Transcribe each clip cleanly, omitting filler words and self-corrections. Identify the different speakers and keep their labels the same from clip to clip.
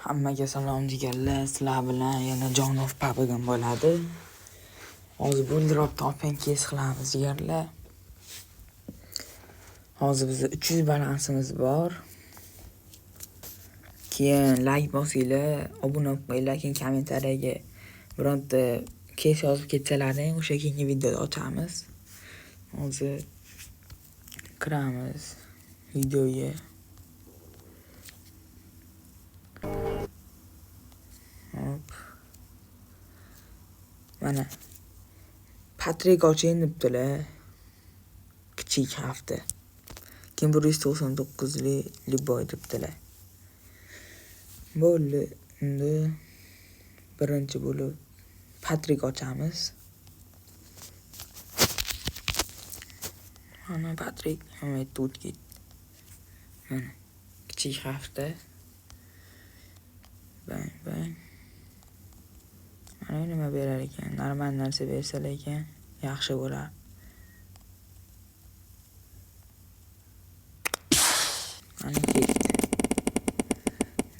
Speaker 1: Hammaga salom jigarlar. Sizlar bilan yana Jonov Papagan bo'ladi. Hozir buildrop open case qilamiz jigarlar. Hozir bizda 300 balansimiz bor. Keyin like bosinglar, obuna bo'linglar, keyin kommentariyaga bironta case yozib ketsalaring, o'sha keyingi videoda ochamiz. Hozir kiramiz videoga. Mana Patrik oching debdilar. Kichik hafta. Keyin 199 liboy debdilar. Bo'ldi. Endi birinchi bo'lib Patrik ochamiz. Mana Patrik, hamma tutgit. Mana kichik hafta. Bang. Mana nima berar ekan? Normal narsa bersalar ekan, yaxshi bo'lar. Mana ketdi.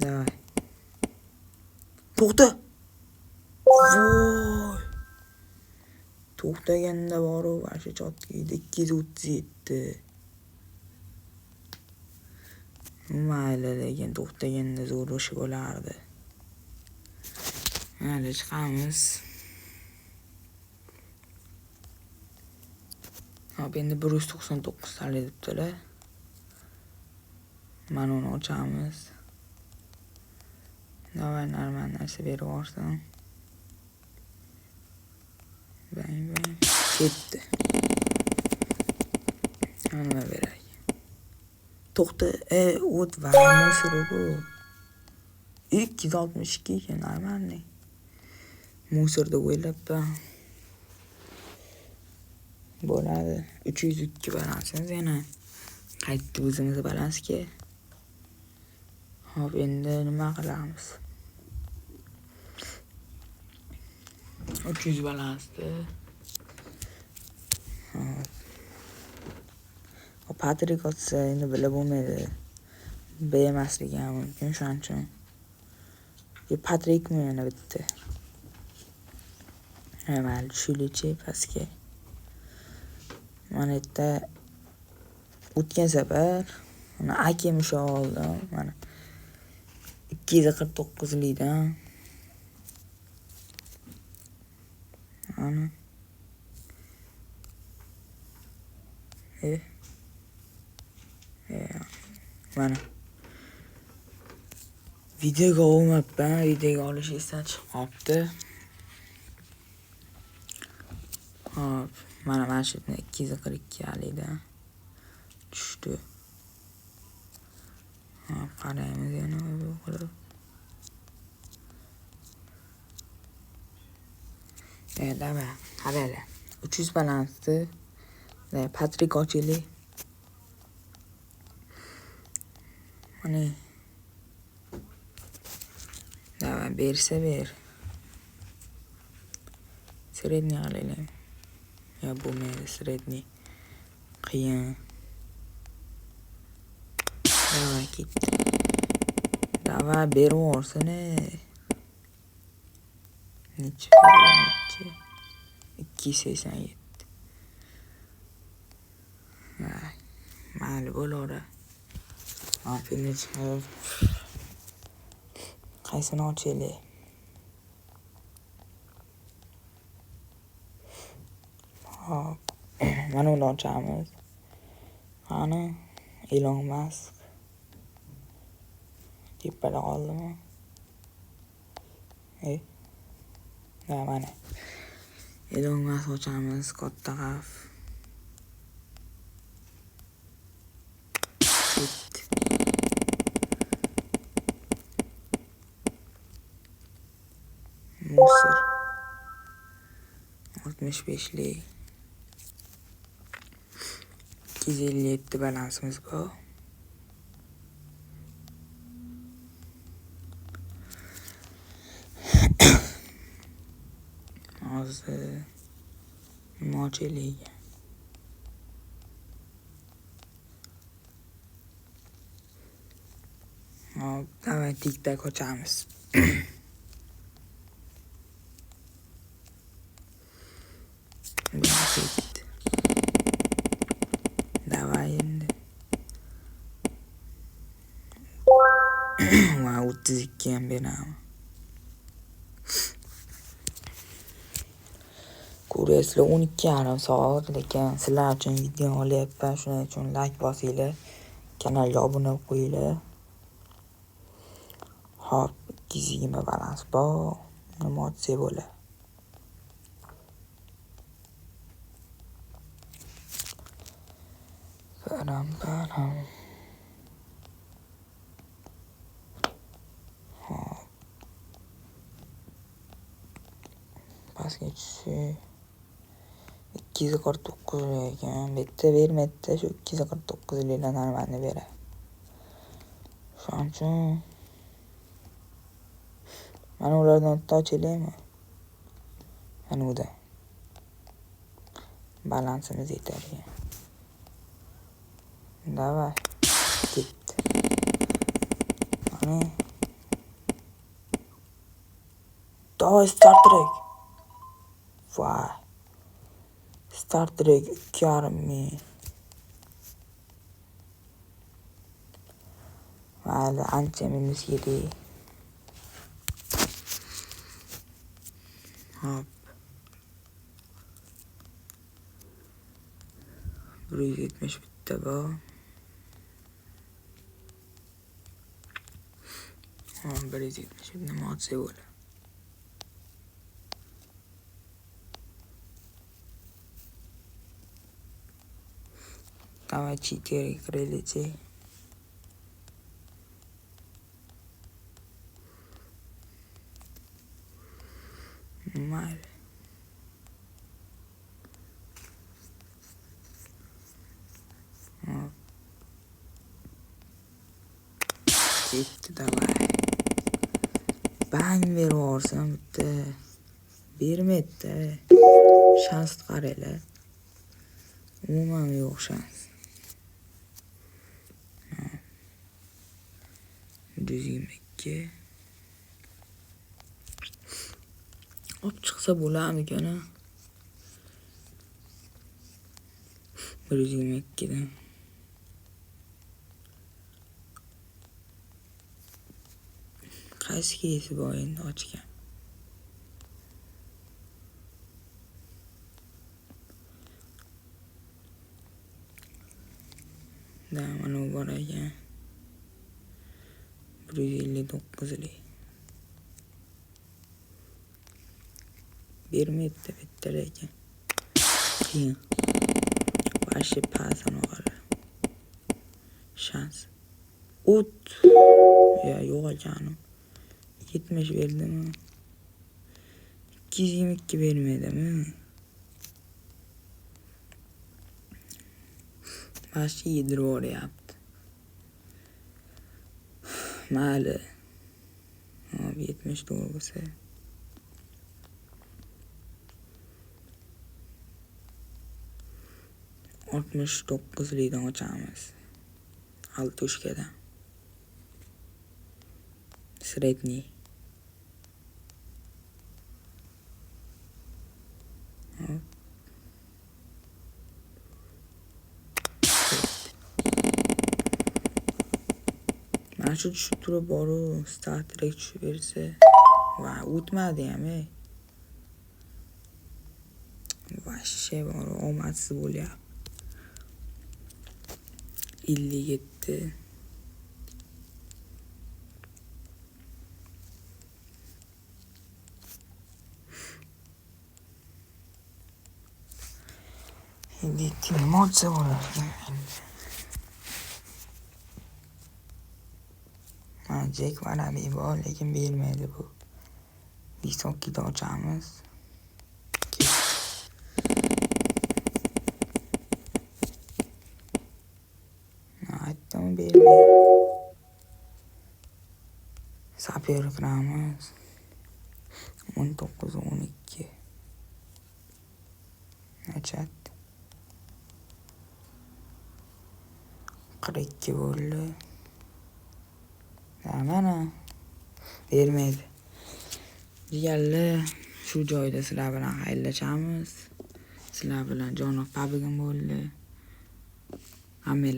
Speaker 1: Davay. To'xta. Voy. To'xtaganda boru o'sha chotgida 237. Mayli, lekin to'xtaganda zo'r o'shi bo'lardi. Mayli, chiqamiz. Hop, endi 199 tali debdilar. Mana uni ochamiz. Davay, normal narsa berib yuborsam. Bang. Ketdi. Nima beray? To'xta, o't va musor bu. 262 ekan, normalniy. Musorda o'ylabman. Bo'ladi. 302 balansimiz yana qaytdi o'zimiz balansga. Hop, endi nima qilamiz? 300 balansda. Hop. Patrik otsa endi bilib bo'lmaydi. Bermasligi ham mumkin, shuning uchun. Patrikmi yana bitta? Mayli, tushilichi pastga. Mana yerda o'tgan safar mana akim shu oldim. Mana 249 likdan. Ana. Mana. Videoga olmabman, videoga olish esdan chiqib qolibdi. Hop, mana shu 242 likdan tushdi. Hop, qaraymiz yana bu qilib. Davay, qaraylar. 300 balansdi. Patrik ochili. Mana. Davay, bersa ber. Sredniy qilaylik. Ya bo'lmaydi, sredniy. Qiyin. Davay, ketdi. Davay, berib yuborsin. Necha? 287. Mayli, bo'laveradi. Hop, endi chiqib. Qaysini ochaylik? Hop. Mana uni ochamiz. Mana Elon Musk. Tepada qoldimi? Mana. Elon Musk ochamiz, katta xavf. Musor. 65 lik. 257 balansimiz bor. Hozir mochilik. Hop, davay tiktak ochamiz. Davay endi. Va 32 ham beraman. Ko'rasizlar 12:30 soat, lekin sizlar uchun video olyapman. Shuning uchun like bosinglar, kanalga obuna bo'lib qo'yinglar. Hop, 220 balans bor. Nima otsa bo'ladi. Param. Hop. Pastga tushib 249 ekan. Bitta bermaydi, shu 249 liklarni manga beradi. Shuning uchun mana ulardan bitta ochilaymi? Mana uda. Balansimiz yetadi. Davay. Ketdi. Mana. Davay Star Trek. Vay. Star Trek 2,5 Vale, ancha minus 7. Hop. 170 bitta bor. Hop, 170 nima otsa bo'ladi. Давай 4 крылья. Mal. Gitti davay. Bang beraversam bitta. Bermaydi. Shans qaranglar. Umuman yo'q shans. 122. Olib chiqsa bo'larmikan? 122 dan. Qaysi kesi bor endi ochgan? Da mana bu bor ekan. 159 lik. Bermaydi bitta ekan. Qiyin. Bashi pasini qara. Shans. Ut. Ya yo'q ekan. 70 berdimi? 222 bermaydimi? Bashi yediryapti. Mayli. 70 to'g'ri bo'lsa. Altmış dokuzlidan ochamiz. Altushkadan. Sredniy. Mana shu tushib turib boru Star Trek tushib bersa. Va o'tmadi ham. Vashshe bor, omadsiz bo'lyapti. 57. Endi nima otsa bo'ladi. Jack Vanabi bor, lekin bermaydi bu. Visokida ochamiz. Aytdim bermaydi. Sapir qilamiz. 19 12. Achat. 42 bo'ldi. Mana bermaydi. Jigarlar, shu joyda sizlar bilan xayrlashamiz. Sizlar bilan Jon of Pabgim bo'ldi. Hamma